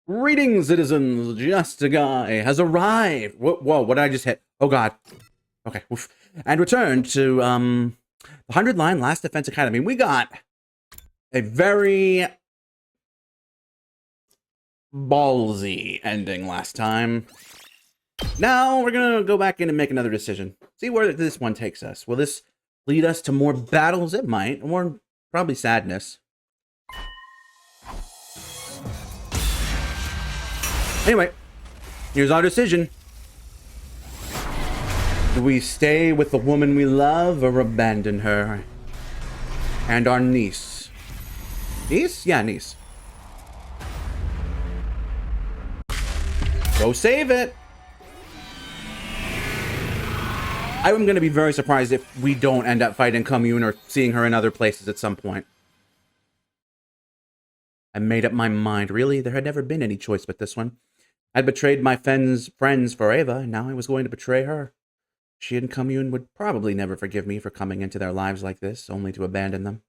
Greetings, citizens! Justiguy has arrived! Whoa, what did I just hit? Oh god. Okay, oof. And returned to, the 100-line Last Defense Academy. We got a very ballsy ending last time. Now, we're gonna go back in and make another decision. See where this one takes us. Will this lead us to more battles? It might. Or probably sadness. Anyway, here's our decision. Do we stay with the woman we love or abandon her? And our niece. Niece? Yeah, niece. Go save it! I'm going to be very surprised if we don't end up fighting Commune or seeing her in other places at some point. I made up my mind. Really? There had never been any choice but this one. I'd betrayed my friends for Ava, and now I was going to betray her. She and Commune would probably never forgive me for coming into their lives like this, only to abandon them.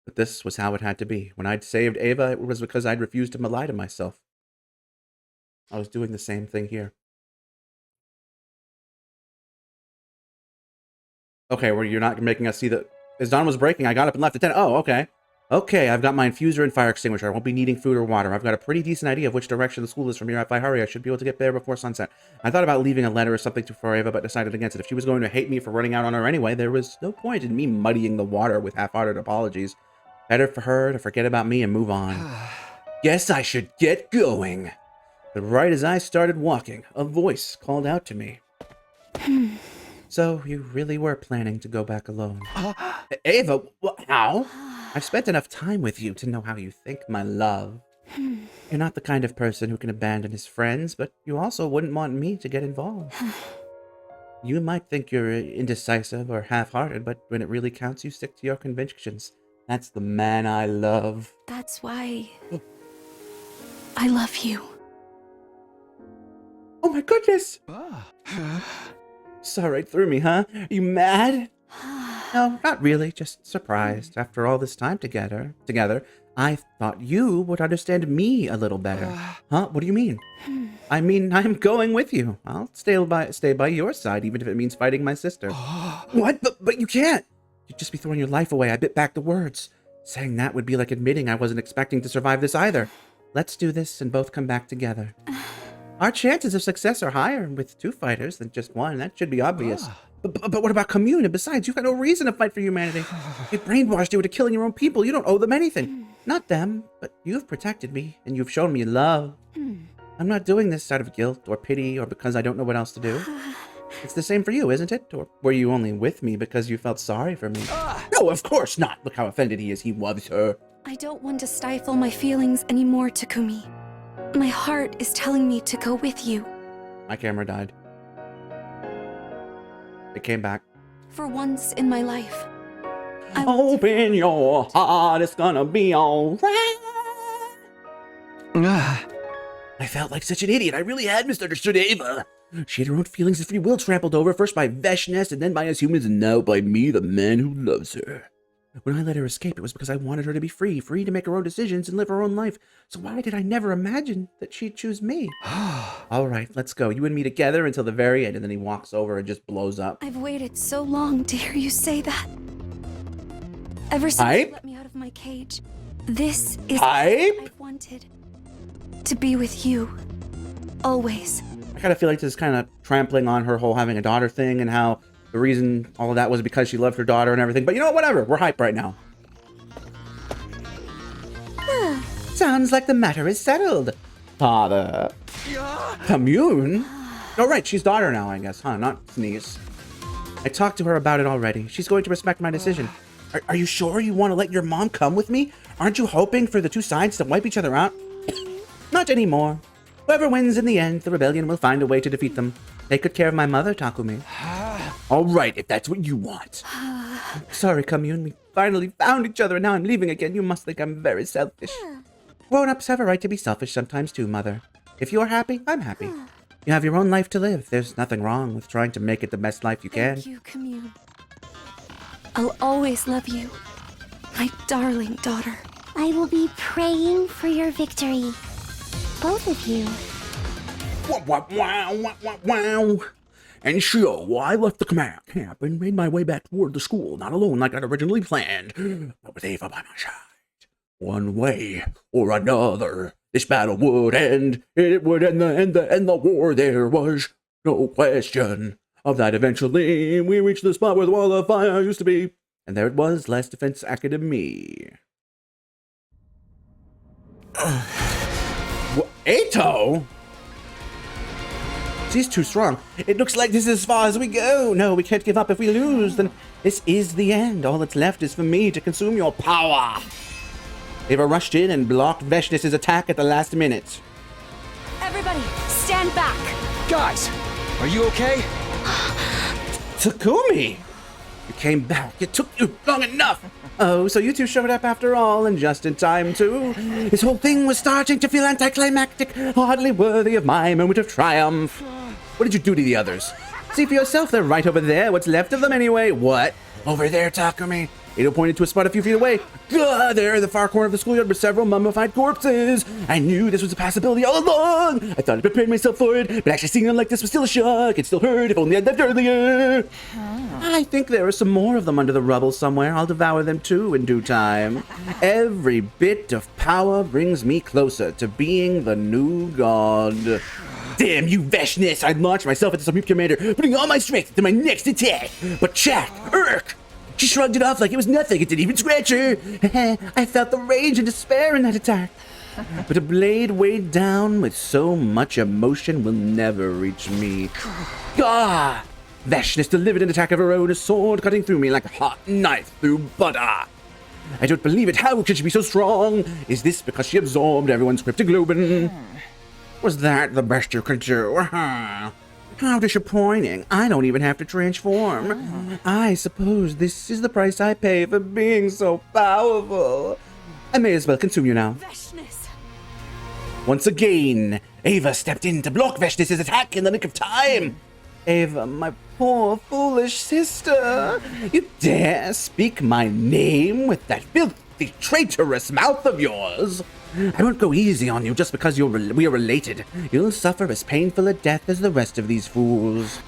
But this was how it had to be. When I'd saved Ava, it was because I'd refused to lie to myself. I was doing the same thing here. Okay, well, you're not making us see that... As dawn was breaking, I got up and left at 10. Oh, okay. Okay, I've got my infuser and fire extinguisher. I won't be needing food or water. I've got a pretty decent idea of which direction the school is from here. If I hurry, I should be able to get there before sunset. I thought about leaving a letter or something to Ava, but decided against it. If she was going to hate me for running out on her anyway, there was no point in me muddying the water with half-hearted apologies. Better for her to forget about me and move on. Guess I should get going. But right as I started walking, a voice called out to me. So, you really were planning to go back alone? Ava, how? I've spent enough time with you to know how you think, my love. You're not the kind of person who can abandon his friends, but you also wouldn't want me to get involved. You might think you're indecisive or half-hearted, but when it really counts, you stick to your convictions. That's the man I love. That's why I love you. Oh my goodness! Saw right through me, huh? Are you mad? No, not really, just surprised. After all this time together, I thought you would understand me a little better. Huh? What do you mean? I mean, I'm going with you. I'll stay by your side, even if it means fighting my sister. What? But you can't! You'd just be throwing your life away. I bit back the words. Saying that would be like admitting I wasn't expecting to survive this either. Let's do this and both come back together. Our chances of success are higher with 2 fighters than just 1. That should be obvious. But what about Commune? And besides, you've got no reason to fight for humanity. You brainwashed you into killing your own people. You don't owe them anything. Not them, but you've protected me, and you've shown me love. I'm not doing this out of guilt or pity or because I don't know what else to do. It's the same for you, isn't it? Or were you only with me because you felt sorry for me? No, of course not. Look how offended he is. He loves her. I don't want to stifle my feelings anymore, Takumi. My heart is telling me to go with you. My camera died. It came back. For once in my life. Open your heart, it's gonna be alright. I felt like such an idiot. I really had misunderstood Ava. She had her own feelings and free will trampled over, first by Veshness and then by us humans, and now by me, the man who loves her. When I let her escape, it was because I wanted her to be free to make her own decisions and live her own life. So why did I never imagine that she'd choose me? All right, let's go. You and me together until the very end. And then he walks over and just blows up. I've waited so long to hear you say that. Ever since you let me out of my cage, this is what I've wanted. To be with you. Always. I kind of feel like this is kind of trampling on her whole having a daughter thing and how the reason all of that was because she loved her daughter and everything. But you know what? Whatever. We're hyped right now. Sounds like the matter is settled. Father. Commune? Oh, right. She's daughter now, I guess, huh? Not niece. I talked to her about it already. She's going to respect my decision. Are you sure you want to let your mom come with me? Aren't you hoping for the 2 sides to wipe each other out? Not anymore. Whoever wins in the end, the rebellion will find a way to defeat them. Take good care of my mother, Takumi. All right, if that's what you want. Sorry, Commune. We finally found each other, and now I'm leaving again. You must think I'm very selfish. Grown-ups have a right to be selfish sometimes too, Mother. If you're happy, I'm happy. You have your own life to live. There's nothing wrong with trying to make it the best life you can. Thank you, Commune. I'll always love you. My darling daughter. I will be praying for your victory. both of you. Wow, wow, wow, wow, wow. And so, I left the command camp and made my way back toward the school, not alone like I'd originally planned, but with Ava by my side. One way or another, this battle would end. It would end the war. There was no question of that. Eventually, we reached the spot where the wall of fire used to be, and there it was, Last Defense Academy. Ato? She's too strong. It looks like this is as far as we go. No, we can't give up. If we lose, then this is the end. All that's left is for me to consume your power. Ava rushed in and blocked Veshness's attack at the last minute. Everybody, stand back. Guys, are you okay? Takumi! You came back. It took you long enough. Oh, so you two showed up after all, and just in time, too. This whole thing was starting to feel anticlimactic, hardly worthy of my moment of triumph. What did you do to the others? See for yourself, they're right over there. What's left of them anyway? What? Over there, Takumi. Ado pointed to a spot a few feet away. Gah, there in the far corner of the schoolyard were several mummified corpses. I knew this was a possibility all along. I thought I prepared myself for it, but actually seeing them like this was still a shock. It still hurt. If only I'd left earlier. I think there are some more of them under the rubble somewhere. I'll devour them too in due time. Every bit of power brings me closer to being the new god. Damn you, Veshness! I'd launch myself at the Supreme Commander, putting all my strength into my next attack. But Chak, Urk! She shrugged it off like it was nothing. It didn't even scratch her. I felt the rage and despair in that attack. But a blade weighed down with so much emotion will never reach me. Gah! Veshness delivered an attack of her own, a sword cutting through me like a hot knife through butter. I don't believe it. How could she be so strong? Is this because she absorbed everyone's cryptoglobin? Was that the best you could do? How disappointing. I don't even have to transform. I suppose this is the price I pay for being so powerful. I may as well consume you now. Veshness. Once again, Ava stepped in to block Veshness's attack in the nick of time. Ava, my poor, foolish sister. You dare speak my name with that filthy, traitorous mouth of yours? I won't go easy on you just because we are related. You'll suffer as painful a death as the rest of these fools.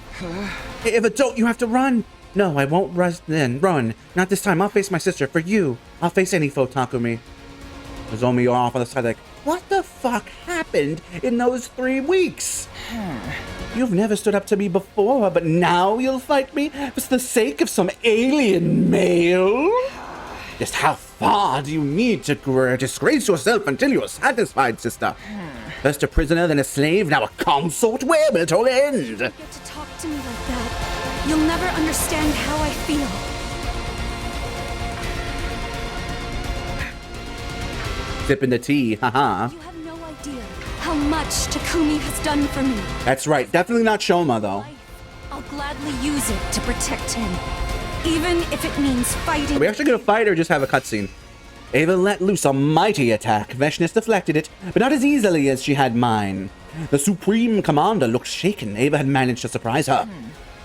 Ava, don't you have to run? No, I won't run. Not this time. I'll face my sister. For you. I'll face any foe, Takumi. Nozomi off on the side like, what the fuck happened in those 3 weeks? You've never stood up to me before, but now you'll fight me for the sake of some alien male? Just how far do you need to disgrace yourself until you're satisfied, sister? First a prisoner, then a slave, now a consort? Where will it all end? You get to talk to me like that. You'll never understand how I feel. Sipping the tea, haha. You have no idea how much Takumi has done for me. That's right, definitely not Shoma, though. I'll gladly use it to protect him. Even if it means fighting. Are we actually gonna fight or just have a cutscene? Ava let loose a mighty attack. Veshness deflected it, but not as easily as she had mine. The Supreme Commander looked shaken. Ava had managed to surprise her.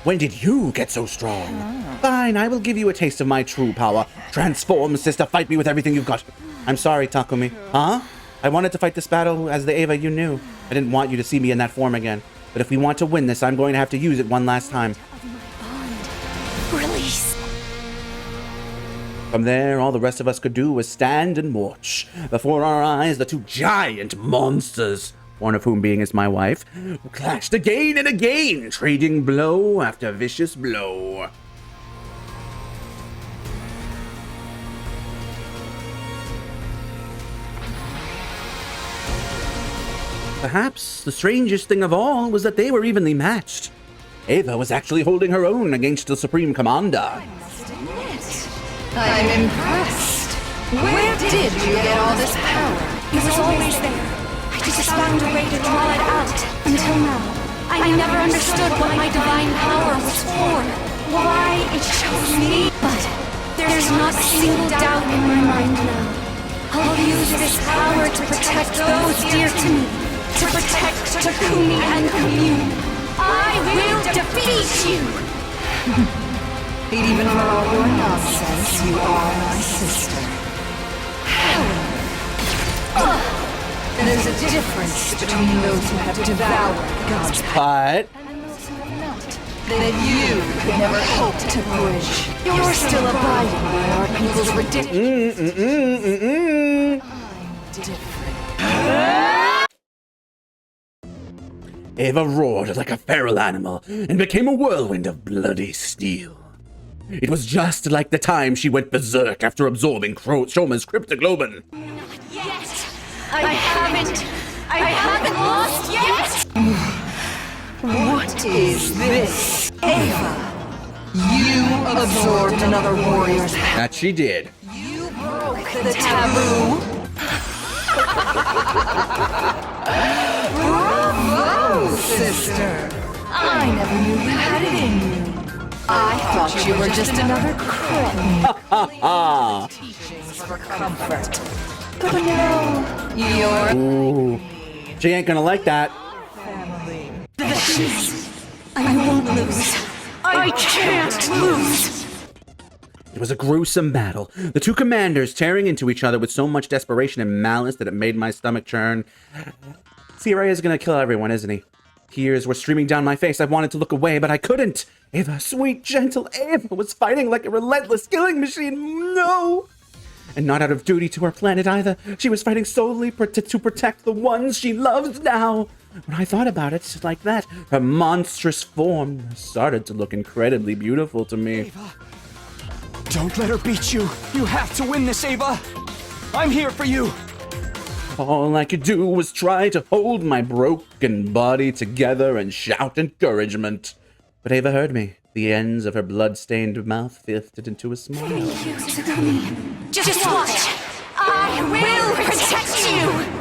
When did you get so strong? Fine, I will give you a taste of my true power. Transform, sister, fight me with everything you've got. I'm sorry, Takumi. Huh? I wanted to fight this battle as the Ava you knew. I didn't want you to see me in that form again. But if we want to win this, I'm going to have to use it one last time. Release. From there, all the rest of us could do was stand and watch. Before our eyes, the 2 giant monsters, one of whom being is my wife, clashed again and again, trading blow after vicious blow. Perhaps the strangest thing of all was that they were evenly matched. Ava was actually holding her own against the Supreme Commander. I'm impressed. Where did you get all this power? It was always there. I just found a way to draw it out. Until now, I never understood what my divine power was for. Why it chose me. But there's not a single doubt in my mind now. I'll use this power to protect those dear to me. To protect Takumi and Commune. I will defeat you! Even for all your nonsense, you are my sister. There's a difference between those who have devoured God's But and those who have not. That you could never hope to bridge. You're still abiding by our people's ridiculous. I'm different. Ava roared like a feral animal and became a whirlwind of bloody steel. It was just like the time she went berserk after absorbing Shoma's cryptoglobin. I haven't lost yet! What is this? Ava, you absorbed another warrior's power. That she did. You broke the taboo. Bravo, sister. I never knew you had it in you. I thought you were just another cretin. Teachings for comfort. But no, you're Ooh. She ain't gonna like that. family. I won't lose. I can't lose. It was a gruesome battle. The two commanders tearing into each other with so much desperation and malice that it made my stomach churn. C-Ray is gonna kill everyone, isn't he? Tears were streaming down my face. I wanted to look away, but I couldn't. Ava, sweet, gentle Ava, was fighting like a relentless killing machine. No! And not out of duty to her planet either. She was fighting solely to protect the ones she loves now. When I thought about it like that, her monstrous form started to look incredibly beautiful to me. Ava, don't let her beat you. You have to win this, Ava. I'm here for you. All I could do was try to hold my broken body together and shout encouragement. But Ava heard me. The ends of her blood-stained mouth lifted into a smile. Just watch. I will protect you.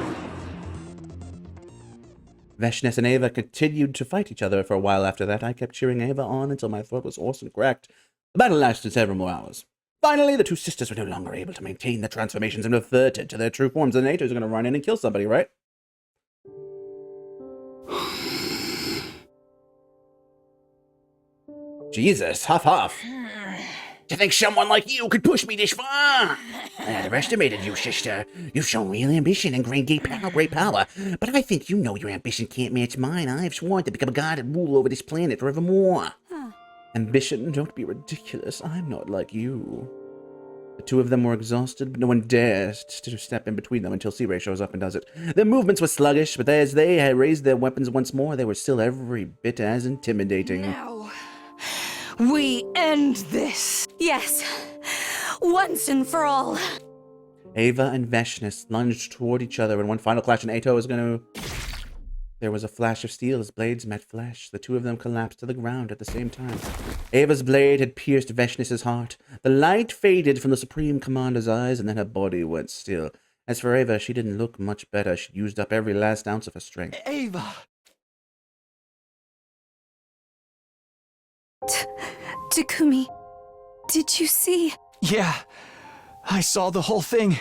Veshness and Ava continued to fight each other for a while after that. I kept cheering Ava on until my throat was hoarse and cracked. The battle lasted several more hours. Finally, the two sisters were no longer able to maintain their transformations and reverted to their true forms. The NATO's are going to run in and kill somebody, right? Jesus, huff huff. To think someone like you could push me this far? I underestimated you, sister. You've shown real ambition and great power. But I think you know your ambition can't match mine. I've sworn to become a god and rule over this planet forevermore. Ambition, don't be ridiculous. I'm not like you. The two of them were exhausted, but no one dares to step in between them until C-Ray shows up and does it. Their movements were sluggish, but as they had raised their weapons once more, they were still every bit as intimidating. Now, we end this. Yes. Once and for all. Ava and Veshness lunged toward each other in one final clash, and Ato was going to... There was a flash of steel as blades met flesh. The two of them collapsed to the ground at the same time. Ava's blade had pierced Veshness's heart. The light faded from the Supreme Commander's eyes, and then her body went still. As for Ava, she didn't look much better. She'd used up every last ounce of her strength. Ava. Takumi, did you see? Yeah, I saw the whole thing.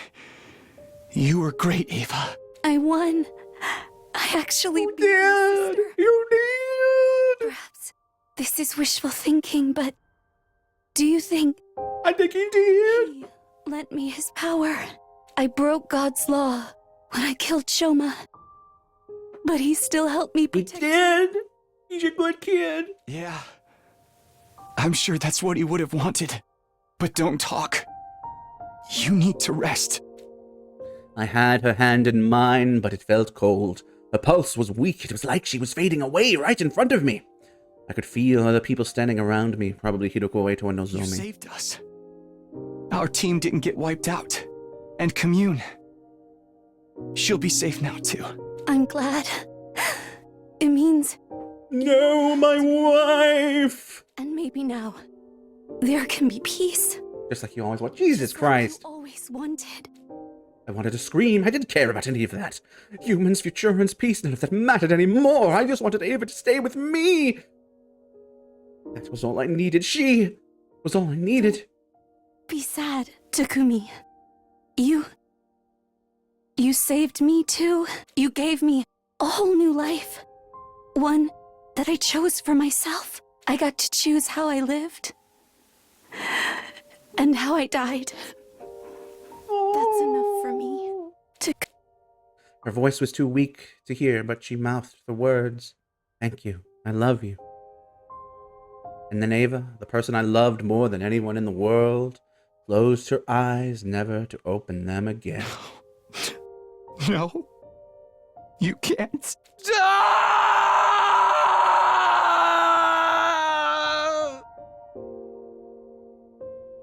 You were great, Ava. I won. I actually beat You my did! sister. You did! Perhaps this is wishful thinking, but do you think I think he did! he lent me his power? I broke God's law when I killed Shoma, but he still helped me He protect. did! He's a good kid. Yeah. I'm sure that's what he would have wanted. But don't talk. You need to rest. I had her hand in mine, but it felt cold. Her pulse was weak. It was like she was fading away right in front of me. I could feel other people standing around me, probably Hiroko Eto and You Nozomi. saved us. Our team didn't get wiped out. And Commune. She'll be safe now, too. I'm glad. It means, No, my wife! and maybe now, there can be peace. Just like you always want. Jesus Christ! I always wanted. I wanted to scream. I didn't care about any of that. Humans, futurans, peace, none of that mattered anymore. I just wanted Ava to stay with me. That was all I needed. She was all I needed. Be sad, Takumi. You saved me too. You gave me a whole new life. One that I chose for myself. I got to choose how I lived. And how I died. That's enough for me. Her voice was too weak to hear, but she mouthed the words, "Thank you, I love you." And then Ava, the person I loved more than anyone in the world, closed her eyes, never to open them again. No. You can't.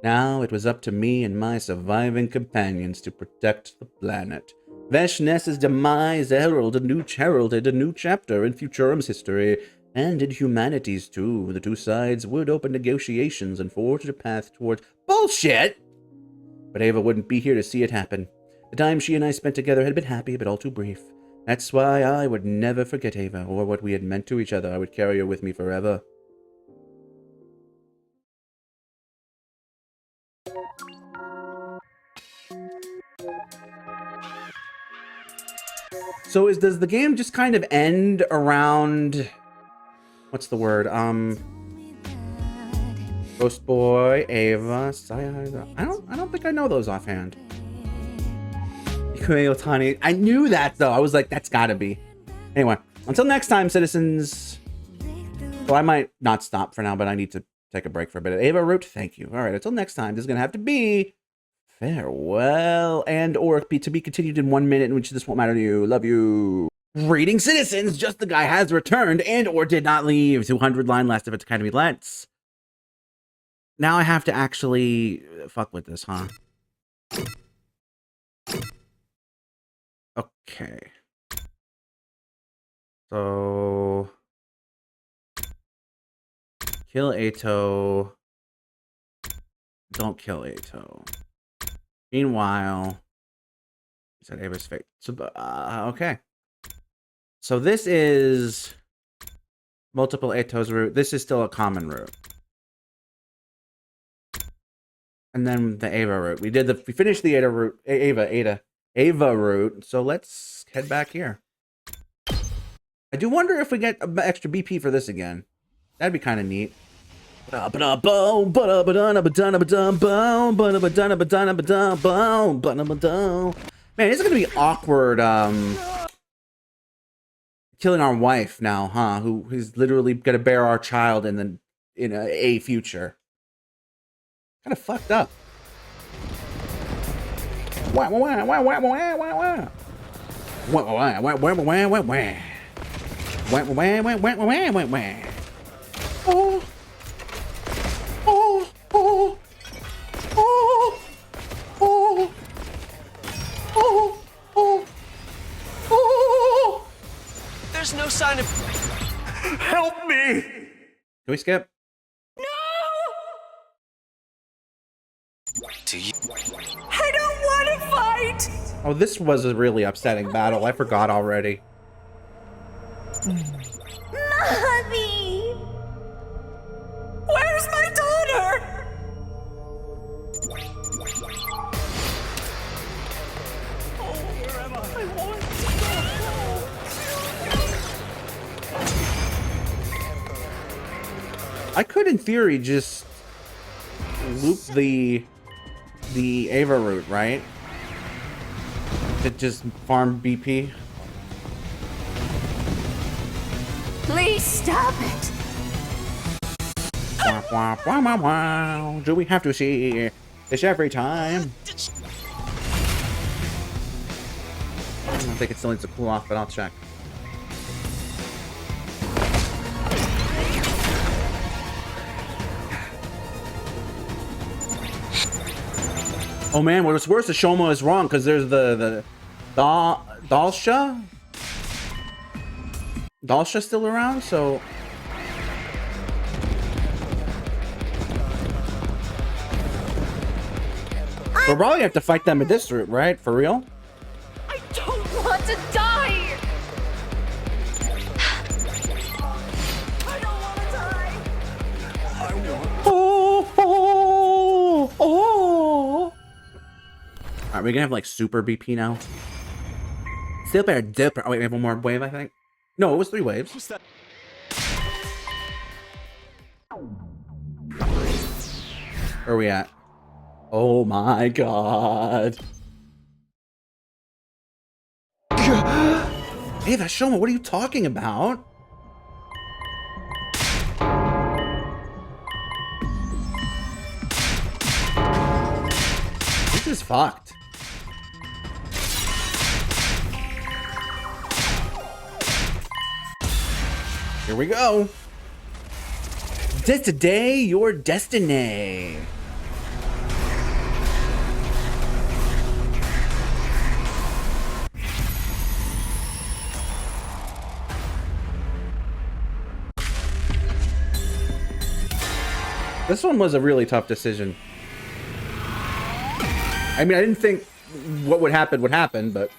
Now it was up to me and my surviving companions to protect the planet. Veshness's demise heralded a new chapter in Futurum's history, and in humanity's too. The two sides would open negotiations and forge a path toward bullshit! But Ava wouldn't be here to see it happen. The time she and I spent together had been happy, but all too brief. That's why I would never forget Ava, or what we had meant to each other. I would carry her with me forever. So does the game just kind of end around, what's the word? Ghost Boy, Ava, I don't think I know those offhand. Ikume Otani. I knew that though. I was like, that's gotta be. Anyway, until next time, citizens. Well, I might not stop for now, but I need to take a break for a bit. Ava Root, thank you. All right, until next time, this is gonna have to be farewell, and or to be continued in 1 minute, in which this won't matter to you. Love you. Greetings, citizens. Justiguy has returned and or did not leave. 200-line Last of Us Academy. Let's. Now I have to actually fuck with this, huh? Okay. So kill Ato. Don't kill Ato. Meanwhile, is that Ava's fate? So, okay. So this is multiple Ato's route. This is still a common route. And then the Ava route. We finished the Ada route. Ava route. So let's head back here. I do wonder if we get extra BP for this again. That'd be kind of neat. Man, it's gonna be awkward killing our wife now, huh? Who's literally gonna bear our child in a future. Kind of fucked up. Oh. Oh, oh, oh, oh, oh, oh, oh. There's no sign of... Help me! Can we skip? No! Do you... I don't want to fight! Oh, this was a really upsetting battle. I forgot already. Mommy! Where's my daughter? Oh, where am I? I want to go. I could, in theory, just loop the Ava route, right? To just farm BP. Please stop it! Wow, wow, wow, wow, wow. Do we have to see this every time? I don't think it still needs to cool off, but I'll check. Oh man, what's worse is Shoma is wrong, because there's the Dalsha? Dalsha still around, so... We'll probably have to fight them at this route, right? For real? I don't want to die! I don't want to die! Oh. Alright, we're gonna have like super BP now. Super duper. Oh wait, we have one more wave, I think. No, it was 3 waves. What's that? Where are we at? Oh my god. Ava, Shoma, what are you talking about? This is fucked. Here we go. This today, your destiny. This one was a really tough decision. I mean, I didn't think what would happen, but...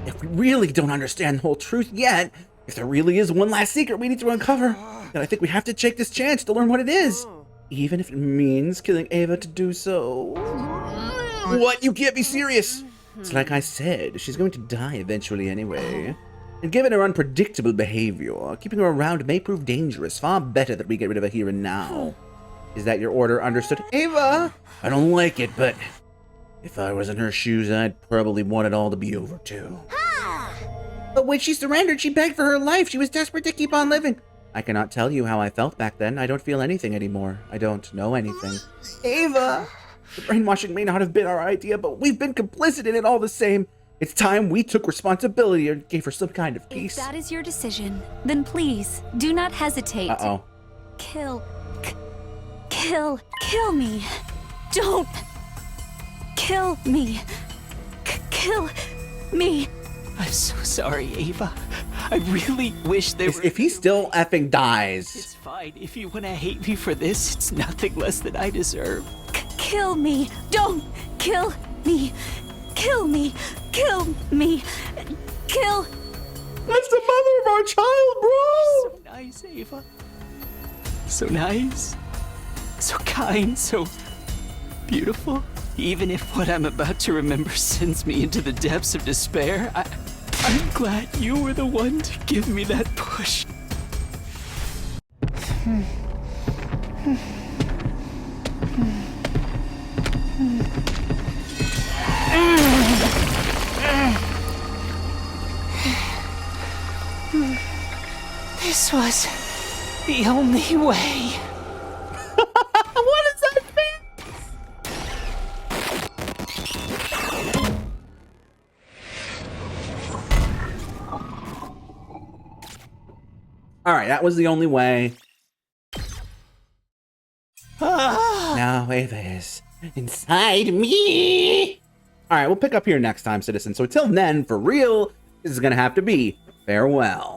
If we really don't understand the whole truth yet, if there really is one last secret we need to uncover, then I think we have to take this chance to learn what it is. Even if it means killing Ava to do so. What? You can't be serious! It's like I said, she's going to die eventually anyway. And given her unpredictable behavior, keeping her around may prove dangerous. Far better that we get rid of her here and now. Is that your order? Understood? Ava! I don't like it, but if I was in her shoes, I'd probably want it all to be over too. But when she surrendered, she begged for her life. She was desperate to keep on living. I cannot tell you how I felt back then. I don't feel anything anymore. I don't know anything. Ava! The brainwashing may not have been our idea, but we've been complicit in it all the same. It's time we took responsibility and gave her some kind of peace. If that is your decision, then please, do not hesitate. Uh-oh. Kill me. Don't kill me. Kill me. I'm so sorry, Ava. I really wish there were... If he still effing dies... It's fine. If you want to hate me for this, it's nothing less than I deserve. Kill me. Don't kill me. Kill me. Kill me. Kill... That's the mother of our child, bro! So nice, Ava. So nice. So kind. So beautiful. Even if what I'm about to remember sends me into the depths of despair, I'm glad you were the one to give me that push. This was the only way. What does that mean? Alright, that was the only way. Now Ava is inside me. Alright, we'll pick up here next time, citizen. So until then, for real, this is gonna have to be farewell.